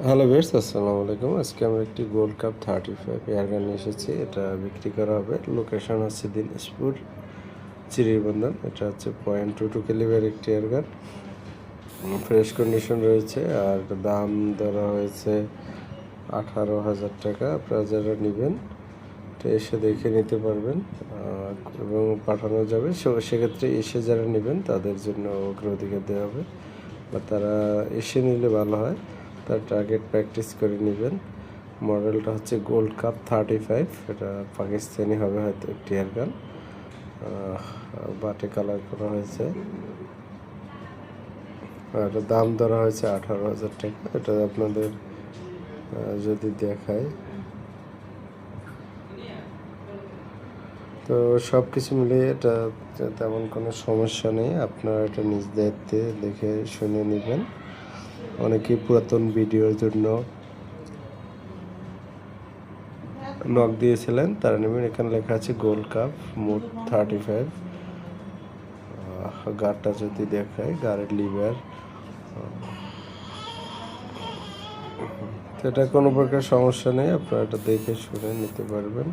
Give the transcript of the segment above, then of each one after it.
Hello viewers, আসসালামু আলাইকুম। আজকে আমরা একটি গোল্ড কাপ 35 এয়ারগান নিয়ে এসেছি। এটা বিক্রি করা হবে। লোকেশন হচ্ছে দিনাজপুর চিরিরবন্দন। এটা হচ্ছে .22 ক্যালিবার একটি এয়ারগান, ফ্রেশ কন্ডিশন রয়েছে। আর দাম ধরা হয়েছে 18,000 টাকা। আপনারা যারা নেবেন তো এসে দেখে নিতে পারবেন এবং পাঠানো যাবে। সেক্ষেত্রে এসে যারা নেবেন তাদের জন্য অগ্রাধিকার দেওয়া হবে, বা তারা এসে নিলে ভালো হয়। তার টার্গেট প্র্যাকটিস করে নেবেন। মডেলটা হচ্ছে গোল্ড কাপ 35। এটা পাকিস্তানি হবে হয়তো একটি এয়ারগান, বাটে কালার করা হয়েছে। এটা দাম ধরা হয়েছে 18,000 টাকা। এটা আপনাদের যদি দেখায়, তো সব কিছু মিলিয়ে এটা তেমন কোনো সমস্যা নেই। আপনারা এটা নিজ দায়িত্বে দেখে শুনে নেবেন। অনেকেই পুরাতন ভিডিওর জন্য নক দিয়েছিলেন, তারা নেবেন। এখানে লেখা আছে গোল্ড কাপ মোট 35। গাড়টা যদি দেখায়, গাড়ির লিভার, এটা কোনো প্রকার সমস্যা নেই। আপনারা এটা দেখে শুনে নিতে পারবেন।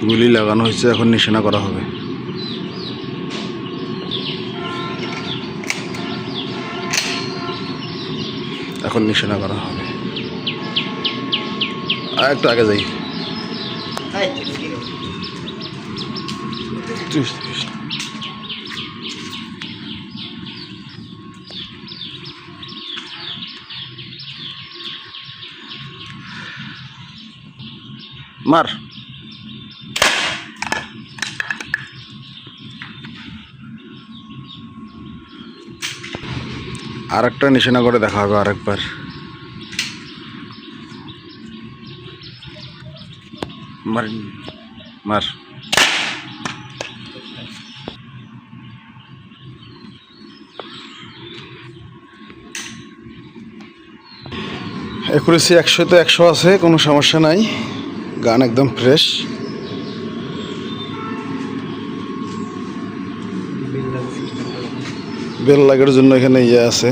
গুলি লাগানো হয়েছে, এখন নিশানা করা হবে। এখন নিশানা করা হবে। আর একটু আগে যাই। মার আর একটা নিশানা করে দেখা হবে আরেকবার। মার মার একুরেসি 100-তে 100 আছে, কোনো সমস্যা নাই। গান একদম ফ্রেশ। বেল লাগার জন্য এখানে ইয়ে আছে।